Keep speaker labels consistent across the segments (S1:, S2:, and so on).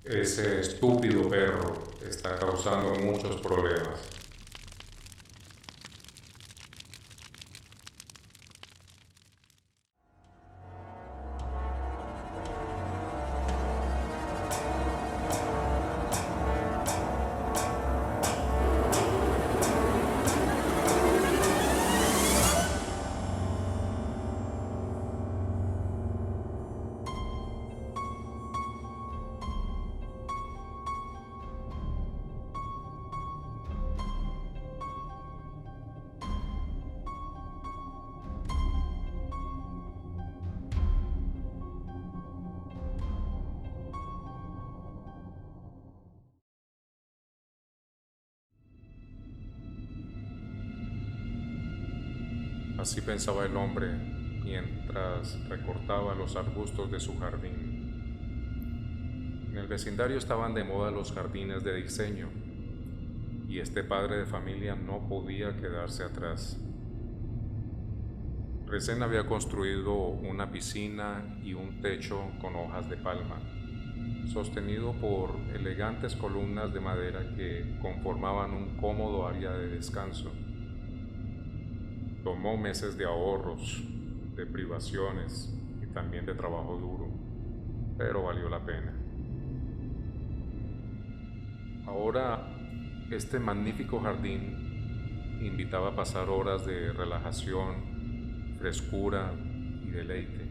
S1: Ese estúpido perro está causando muchos problemas. Así pensaba el hombre mientras recortaba los arbustos de su jardín. En el vecindario estaban de moda los jardines de diseño, y este padre de familia no podía quedarse atrás. Recién había construido una piscina y un techo con hojas de palma, sostenido por elegantes columnas de madera que conformaban un cómodo área de descanso. Tomó meses de ahorros, de privaciones y también de trabajo duro, pero valió la pena. Ahora, este magnífico jardín invitaba a pasar horas de relajación, frescura y deleite,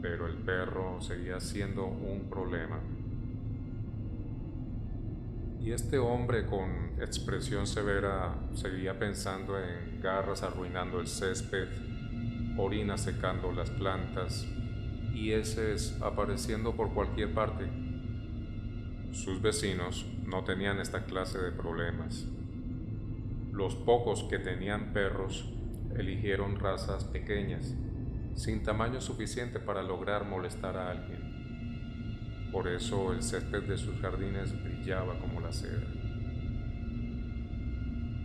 S1: pero el perro seguía siendo un problema. Y este hombre con expresión severa seguía pensando en garras arruinando el césped, orinas secando las plantas y heces apareciendo por cualquier parte. Sus vecinos no tenían esta clase de problemas. Los pocos que tenían perros eligieron razas pequeñas, sin tamaño suficiente para lograr molestar a alguien. Por eso el césped de sus jardines brillaba como la seda.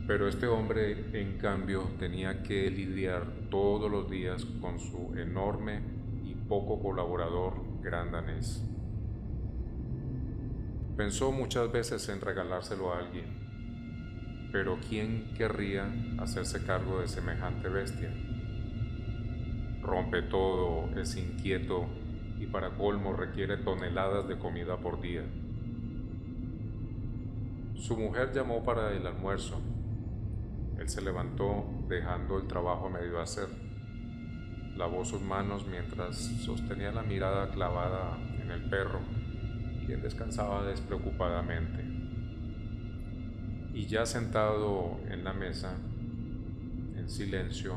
S1: Pero este hombre, en cambio, tenía que lidiar todos los días con su enorme y poco colaborador gran danés. Pensó muchas veces en regalárselo a alguien, pero ¿quién querría hacerse cargo de semejante bestia? Rompe todo, es inquieto y para colmo requiere toneladas de comida por día. Su mujer llamó para el almuerzo. Él se levantó dejando el trabajo a medio hacer. Lavó sus manos mientras sostenía la mirada clavada en el perro, quien descansaba despreocupadamente. Y ya sentado en la mesa, en silencio,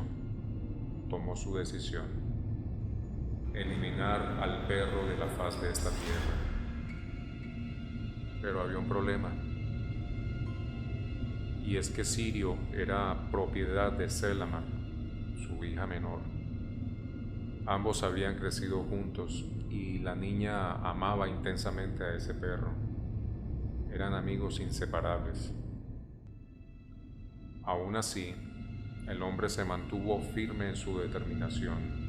S1: tomó su decisión: eliminar al perro de la faz de esta tierra. Pero había un problema, y es que Sirio era propiedad de Selamar, su hija menor. Ambos habían crecido juntos y la niña amaba intensamente a ese perro. Eran amigos inseparables. Aún así, el hombre se mantuvo firme en su determinación.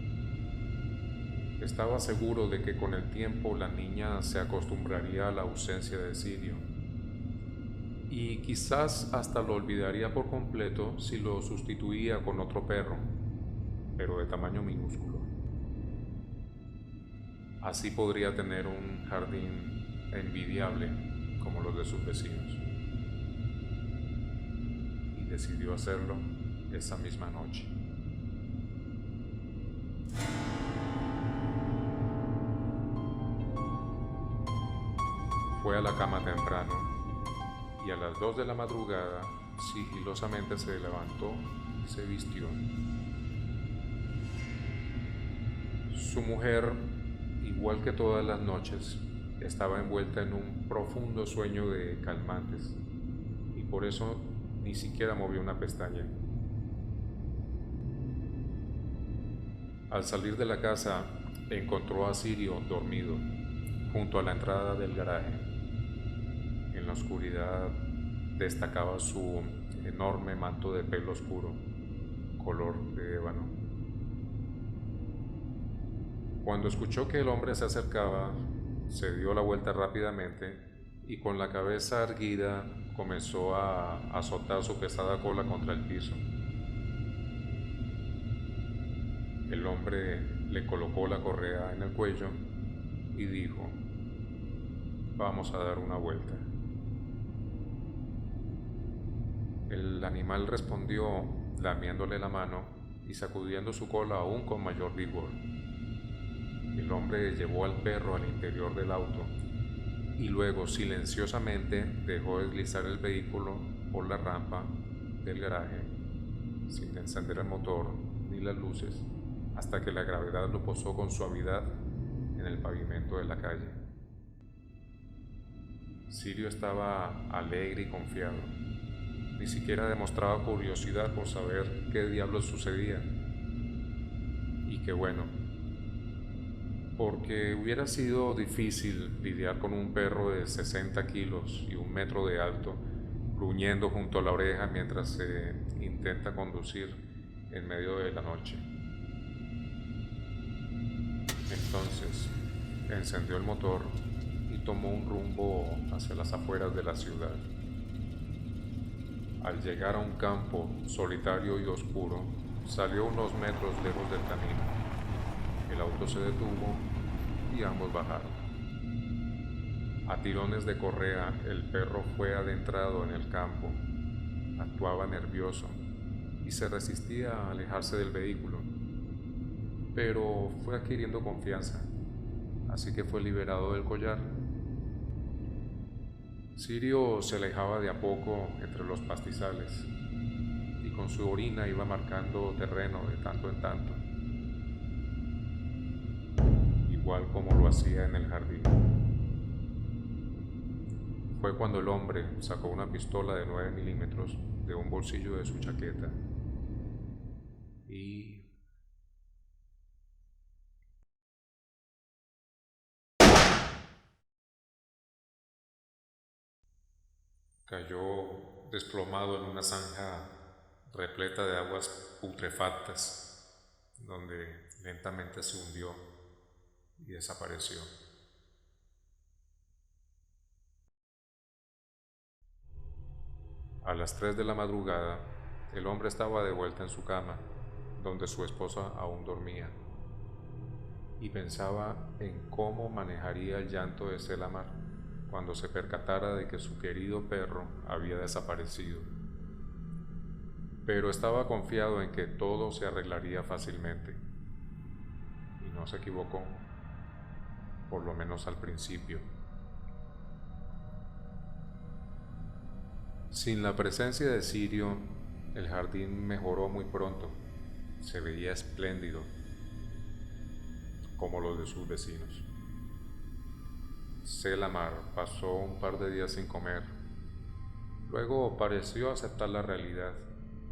S1: Estaba seguro de que con el tiempo la niña se acostumbraría a la ausencia de Sirio y quizás hasta lo olvidaría por completo si lo sustituía con otro perro, pero de tamaño minúsculo. Así podría tener un jardín envidiable como los de sus vecinos. Y decidió hacerlo esa misma noche. Fue a la cama temprano y a las 2 de la madrugada sigilosamente se levantó y se vistió. Su mujer, igual que todas las noches, estaba envuelta en un profundo sueño de calmantes y por eso ni siquiera movió una pestaña. Al salir de la casa, encontró a Sirio dormido junto a la entrada del garaje. En la oscuridad destacaba su enorme manto de pelo oscuro, color de ébano. Cuando escuchó que el hombre se acercaba, se dio la vuelta rápidamente y con la cabeza erguida comenzó a azotar su pesada cola contra el piso. El hombre le colocó la correa en el cuello y dijo: vamos a dar una vuelta. El animal respondió lamiéndole la mano y sacudiendo su cola aún con mayor vigor. El hombre llevó al perro al interior del auto y luego silenciosamente dejó deslizar el vehículo por la rampa del garaje sin encender el motor ni las luces hasta que la gravedad lo posó con suavidad en el pavimento de la calle. Sirio estaba alegre y confiado. Ni siquiera demostraba curiosidad por saber qué diablos sucedía. Y qué bueno, porque hubiera sido difícil lidiar con un perro de 60 kilos y 1 metro de alto, gruñendo junto a la oreja mientras se intenta conducir en medio de la noche. Entonces, encendió el motor y tomó un rumbo hacia las afueras de la ciudad. Al llegar a un campo solitario y oscuro, salió unos metros lejos del camino. El auto se detuvo y ambos bajaron. A tirones de correa, el perro fue adentrado en el campo. Actuaba nervioso y se resistía a alejarse del vehículo, pero fue adquiriendo confianza, así que fue liberado del collar. Sirio se alejaba de a poco entre los pastizales y con su orina iba marcando terreno de tanto en tanto, igual como lo hacía en el jardín. Fue cuando el hombre sacó una pistola de 9 milímetros de un bolsillo de su chaqueta y cayó desplomado en una zanja repleta de aguas putrefactas, donde lentamente se hundió y desapareció. A las 3 de la madrugada, el hombre estaba de vuelta en su cama, donde su esposa aún dormía, y pensaba en cómo manejaría el llanto de Selamar cuando se percatara de que su querido perro había desaparecido. Pero estaba confiado en que todo se arreglaría fácilmente. Y no se equivocó, por lo menos al principio. Sin la presencia de Sirio, el jardín mejoró muy pronto. Se veía espléndido, como los de sus vecinos. Selamar pasó un par de días sin comer. Luego pareció aceptar la realidad,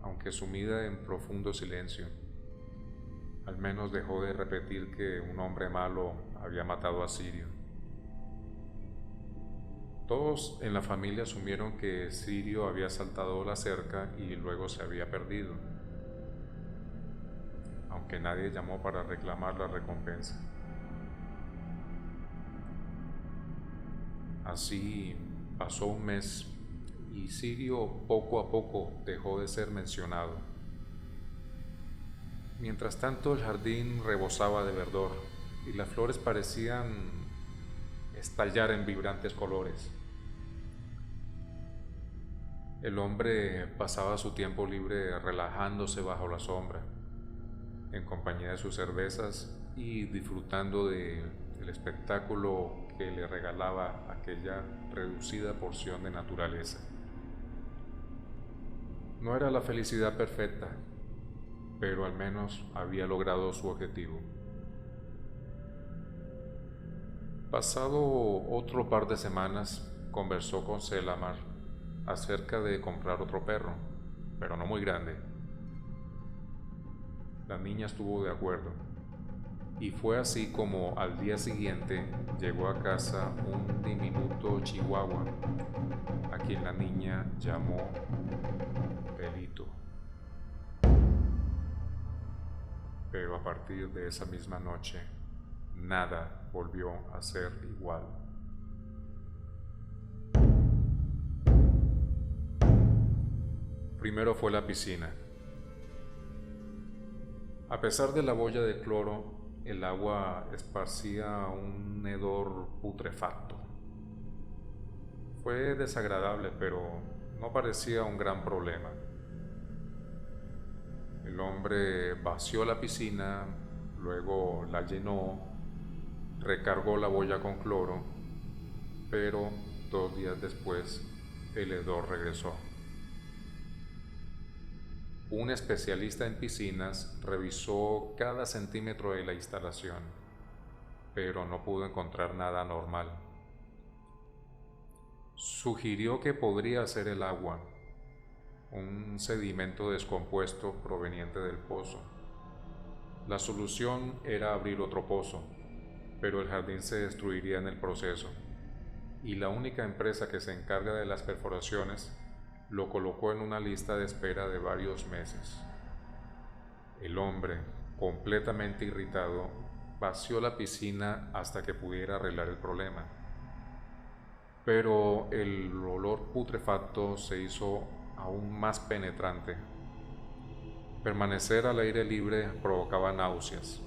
S1: aunque sumida en profundo silencio. Al menos dejó de repetir que un hombre malo había matado a Sirio. Todos en la familia asumieron que Sirio había saltado la cerca y luego se había perdido, aunque nadie llamó para reclamar la recompensa. Así pasó un mes y Sirio poco a poco dejó de ser mencionado. Mientras tanto, el jardín rebosaba de verdor y las flores parecían estallar en vibrantes colores. El hombre pasaba su tiempo libre relajándose bajo la sombra, en compañía de sus cervezas y disfrutando del espectáculo que le regalaba aquella reducida porción de naturaleza. No era la felicidad perfecta, pero al menos había logrado su objetivo. Pasado otro par de semanas, conversó con Selamar acerca de comprar otro perro, pero no muy grande. La niña estuvo de acuerdo, y fue así como al día siguiente llegó a casa un diminuto chihuahua, a quien la niña llamó Pelito. Pero a partir de esa misma noche, nada volvió a ser igual. Primero fue la piscina. A pesar de la boya de cloro, el agua esparcía un hedor putrefacto. Fue desagradable, pero no parecía un gran problema. El hombre vació la piscina, luego la llenó, recargó la boya con cloro, pero 2 días después el hedor regresó. Un especialista en piscinas revisó cada centímetro de la instalación, pero no pudo encontrar nada anormal. Sugirió que podría ser el agua, un sedimento descompuesto proveniente del pozo. La solución era abrir otro pozo, pero el jardín se destruiría en el proceso, y la única empresa que se encarga de las perforaciones lo colocó en una lista de espera de varios meses. El hombre, completamente irritado, vació la piscina hasta que pudiera arreglar el problema. Pero el olor putrefacto se hizo aún más penetrante. Permanecer al aire libre provocaba náuseas,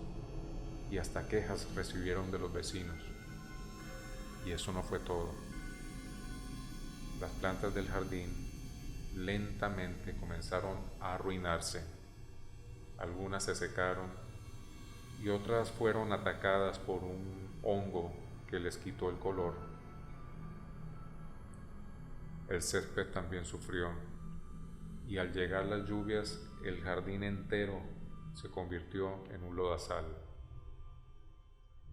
S1: y hasta quejas recibieron de los vecinos. Y eso no fue todo. Las plantas del jardín lentamente comenzaron a arruinarse. Algunas se secaron y otras fueron atacadas por un hongo que les quitó el color. El césped también sufrió, y al llegar las lluvias, el jardín entero se convirtió en un lodazal.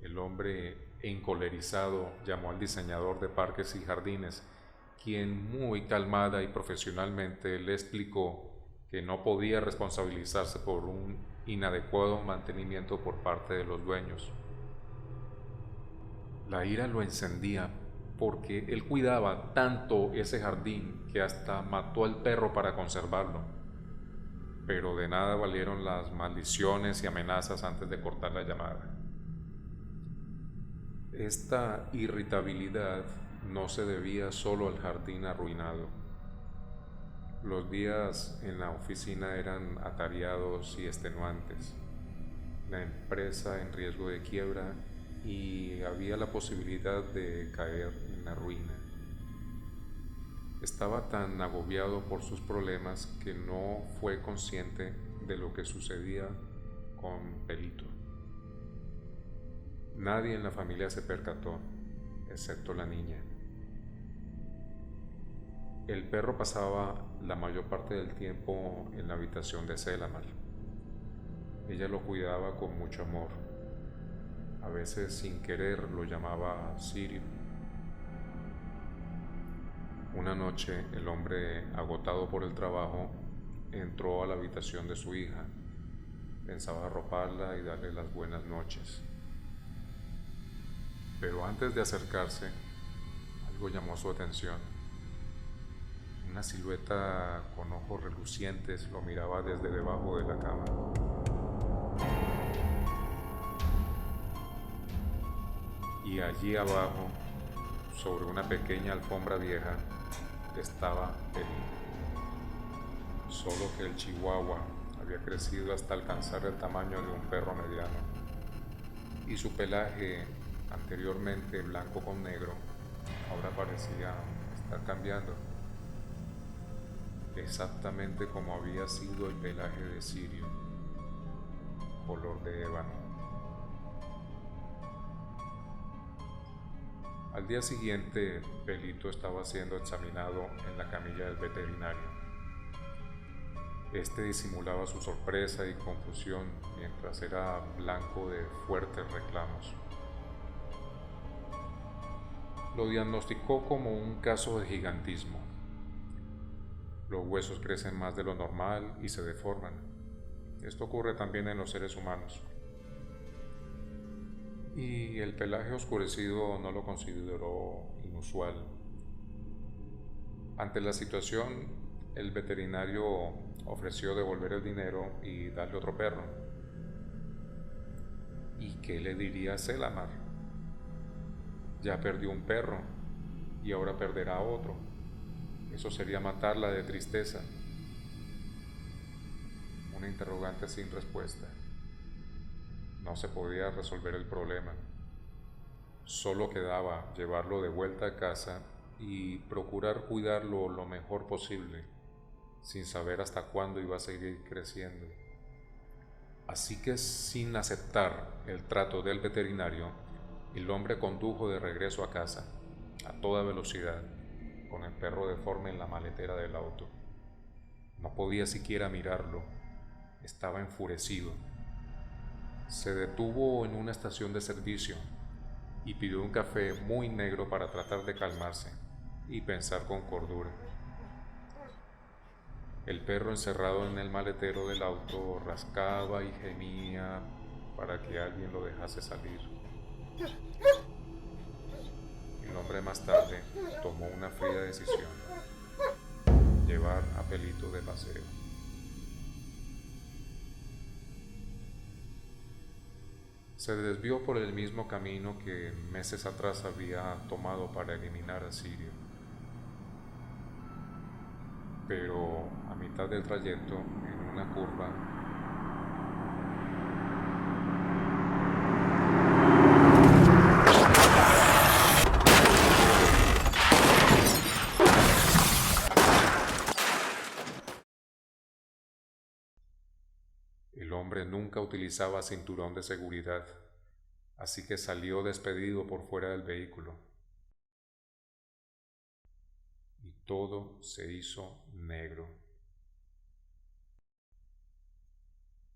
S1: El hombre, encolerizado, llamó al diseñador de parques y jardines, quien muy calmada y profesionalmente le explicó que no podía responsabilizarse por un inadecuado mantenimiento por parte de los dueños. La ira lo encendía porque él cuidaba tanto ese jardín que hasta mató al perro para conservarlo. Pero de nada valieron las maldiciones y amenazas antes de cortar la llamada. Esta irritabilidad no se debía solo al jardín arruinado. Los días en la oficina eran atareados y extenuantes, la empresa en riesgo de quiebra y había la posibilidad de caer en la ruina. Estaba tan agobiado por sus problemas que no fue consciente de lo que sucedía con Pelito. Nadie en la familia se percató, excepto la niña. El perro pasaba la mayor parte del tiempo en la habitación de Selamar. Ella lo cuidaba con mucho amor. A veces sin querer lo llamaba Sirio. Una noche el hombre, agotado por el trabajo, entró a la habitación de su hija. Pensaba arroparla y darle las buenas noches. Pero antes de acercarse, algo llamó su atención. Una silueta con ojos relucientes lo miraba desde debajo de la cama. Y allí abajo, sobre una pequeña alfombra vieja, estaba Pelito. Solo que el chihuahua había crecido hasta alcanzar el tamaño de un perro mediano, y su pelaje, anteriormente blanco con negro, ahora parecía estar cambiando, exactamente como había sido el pelaje de Sirio, color de ébano. Al día siguiente, Pelito estaba siendo examinado en la camilla del veterinario. Este disimulaba su sorpresa y confusión mientras era blanco de fuertes reclamos. Lo diagnosticó como un caso de gigantismo. Los huesos crecen más de lo normal y se deforman. Esto ocurre también en los seres humanos. Y el pelaje oscurecido no lo consideró inusual. Ante la situación, el veterinario ofreció devolver el dinero y darle otro perro. ¿Y qué le diría a Selamar? Ya perdió un perro y ahora perderá otro. Eso sería matarla de tristeza. Una interrogante sin respuesta. No se podía resolver el problema. Solo quedaba llevarlo de vuelta a casa y procurar cuidarlo lo mejor posible, sin saber hasta cuándo iba a seguir creciendo. Así que, sin aceptar el trato del veterinario, el hombre condujo de regreso a casa, a toda velocidad, con el perro deforme en la maletera del auto. No podía siquiera mirarlo, estaba enfurecido. Se detuvo en una estación de servicio y pidió un café muy negro para tratar de calmarse y pensar con cordura. El perro, encerrado en el maletero del auto, rascaba y gemía para que alguien lo dejase salir. El hombre más tarde tomó una fría decisión: llevar a Pelito de paseo. Se desvió por el mismo camino que meses atrás había tomado para eliminar a Sirio. Pero a mitad del trayecto, en una curva, el hombre nunca utilizaba cinturón de seguridad, así que salió despedido por fuera del vehículo. Y todo se hizo negro.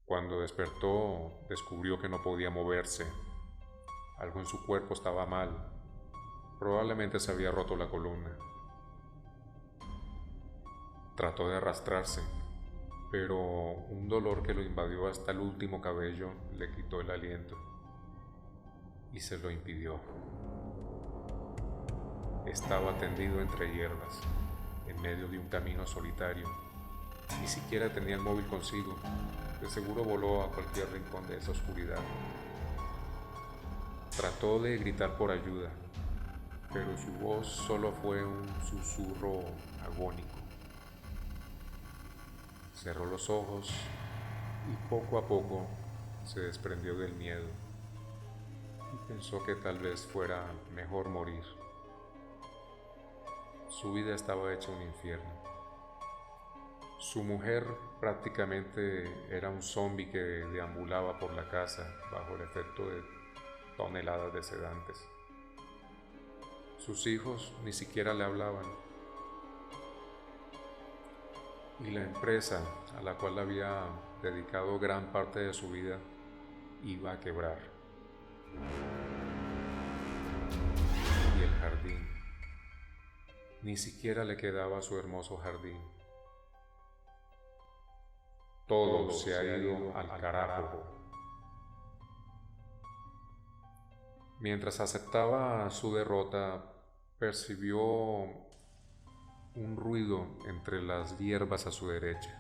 S1: Cuando despertó, descubrió que no podía moverse. Algo en su cuerpo estaba mal. Probablemente se había roto la columna. Trató de arrastrarse, pero un dolor que lo invadió hasta el último cabello le quitó el aliento y se lo impidió. Estaba tendido entre hierbas, en medio de un camino solitario. Ni siquiera tenía el móvil consigo. De seguro voló a cualquier rincón de esa oscuridad. Trató de gritar por ayuda, pero su voz solo fue un susurro agónico. Cerró los ojos y poco a poco se desprendió del miedo y pensó que tal vez fuera mejor morir. Su vida estaba hecha un infierno. Su mujer prácticamente era un zombi que deambulaba por la casa bajo el efecto de toneladas de sedantes. Sus hijos ni siquiera le hablaban. Y la empresa a la cual había dedicado gran parte de su vida iba a quebrar. Y el jardín. Ni siquiera le quedaba su hermoso jardín. Todo se ha ido al carajo. Mientras aceptaba su derrota, percibió un ruido entre las hierbas a su derecha.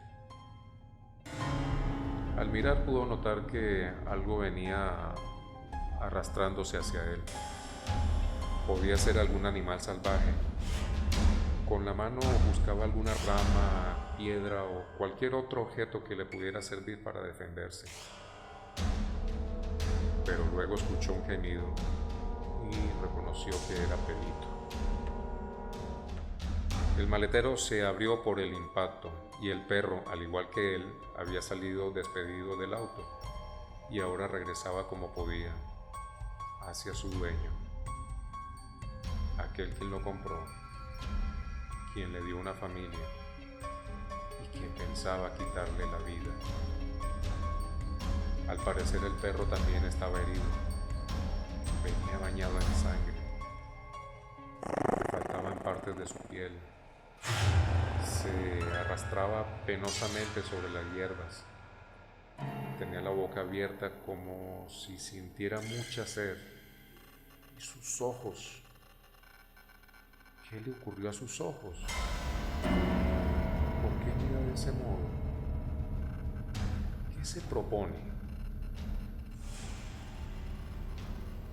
S1: Al mirar pudo notar que algo venía arrastrándose hacia él. Podía ser algún animal salvaje. Con la mano buscaba alguna rama, piedra o cualquier otro objeto que le pudiera servir para defenderse. Pero luego escuchó un gemido y reconoció que era Pelito. El maletero se abrió por el impacto y el perro, al igual que él, había salido despedido del auto y ahora regresaba como podía hacia su dueño, aquel quien lo compró, quien le dio una familia y quien pensaba quitarle la vida. Al parecer el perro también estaba herido, venía bañado en sangre, faltaban partes de su piel, se arrastraba penosamente sobre las hierbas, tenía la boca abierta como si sintiera mucha sed, y sus ojos, ¿qué le ocurrió a sus ojos? ¿Por qué mira de ese modo? ¿Qué se propone?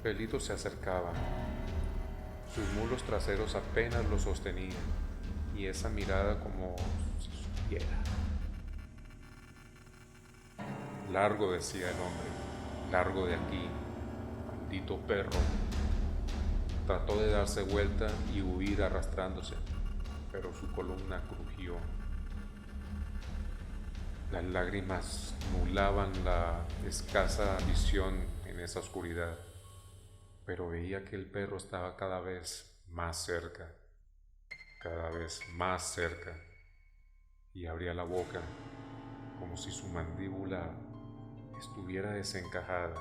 S1: Pelito se acercaba. Sus muslos traseros apenas lo sostenían, y esa mirada como si supiera. Largo, decía el hombre, largo de aquí, maldito perro. Trató de darse vuelta y huir arrastrándose, pero su columna crujió. Las lágrimas nublaban la escasa visión en esa oscuridad, pero veía que el perro estaba cada vez más cerca, y abría la boca como si su mandíbula estuviera desencajada.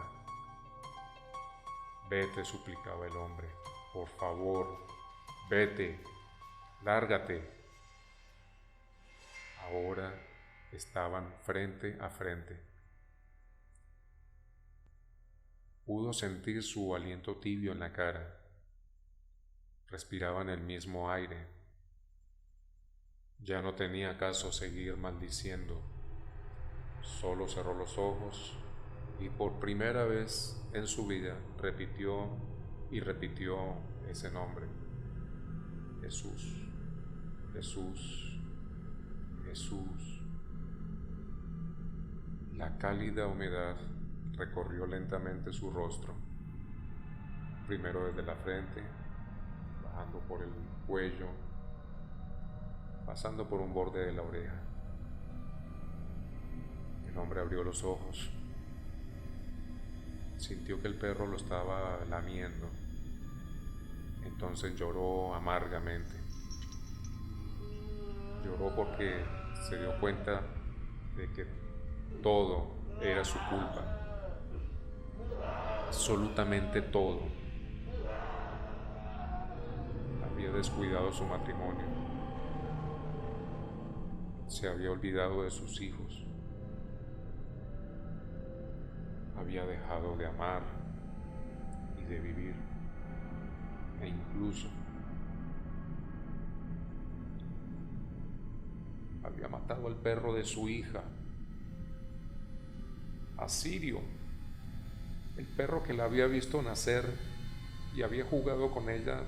S1: Vete, suplicaba el hombre, por favor, vete, lárgate. Ahora estaban frente a frente. Pudo sentir su aliento tibio en la cara. Respiraban el mismo aire. Ya no tenía caso seguir maldiciendo. Solo cerró los ojos y por primera vez en su vida repitió y repitió ese nombre. Jesús, Jesús, Jesús. La cálida humedad recorrió lentamente su rostro, primero desde la frente, bajando por el cuello, pasando por un borde de la oreja. El hombre abrió los ojos. Sintió que el perro lo estaba lamiendo. Entonces lloró amargamente. Lloró porque se dio cuenta de que todo era su culpa. Absolutamente todo. Había descuidado su matrimonio. Se había olvidado de sus hijos. Había dejado de amar y de vivir. E incluso había matado al perro de su hija, a Sirio, el perro que la había visto nacer y había jugado con ella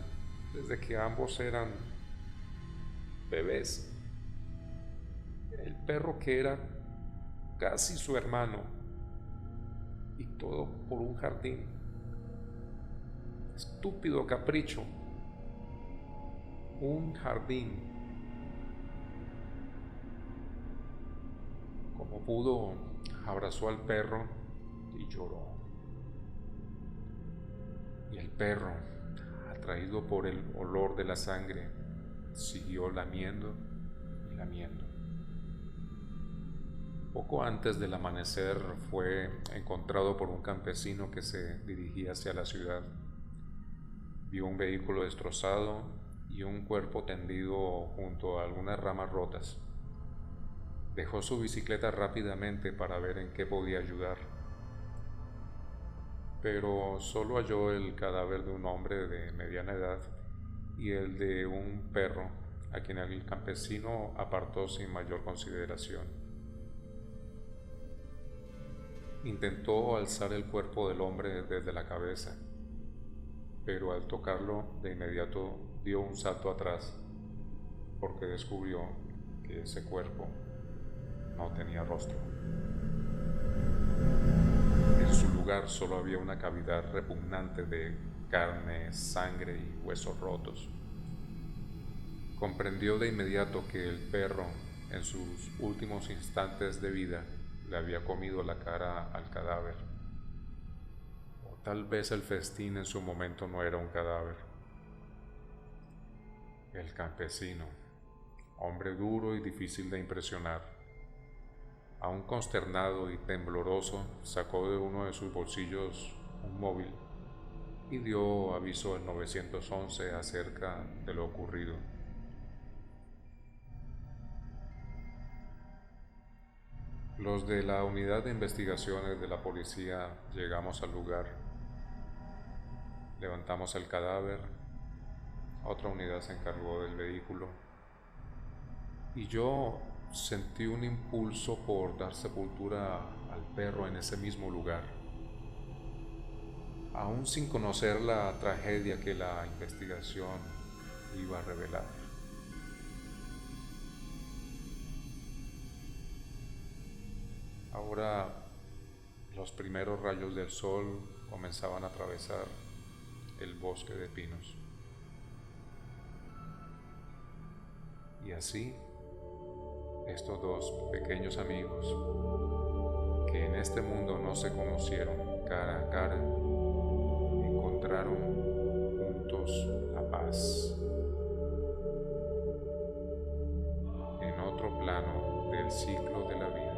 S1: desde que ambos eran bebés. El perro que era casi su hermano, y todo por un jardín. Estúpido capricho. Un jardín. Como pudo, abrazó al perro y lloró. Y el perro, atraído por el olor de la sangre, siguió lamiendo y lamiendo. Poco antes del amanecer fue encontrado por un campesino que se dirigía hacia la ciudad. Vio un vehículo destrozado y un cuerpo tendido junto a algunas ramas rotas. Dejó su bicicleta rápidamente para ver en qué podía ayudar, pero solo halló el cadáver de un hombre de mediana edad y el de un perro, a quien el campesino apartó sin mayor consideración. Intentó alzar el cuerpo del hombre desde la cabeza, pero al tocarlo de inmediato dio un salto atrás, porque descubrió que ese cuerpo no tenía rostro. En su lugar solo había una cavidad repugnante de carne, sangre y huesos rotos. Comprendió de inmediato que el perro, en sus últimos instantes de vida, le había comido la cara al cadáver. O tal vez el festín en su momento no era un cadáver. El campesino, hombre duro y difícil de impresionar, aún consternado y tembloroso, sacó de uno de sus bolsillos un móvil y dio aviso al 911 acerca de lo ocurrido. Los de la unidad de investigaciones de la policía llegamos al lugar. Levantamos el cadáver, otra unidad se encargó del vehículo y yo sentí un impulso por dar sepultura al perro en ese mismo lugar. aún sin conocer la tragedia que la investigación iba a revelar. Ahora los primeros rayos del sol comenzaban a atravesar el bosque de pinos. Y así, estos dos pequeños amigos, que en este mundo no se conocieron cara a cara, encontraron juntos la paz en otro plano del ciclo de la vida.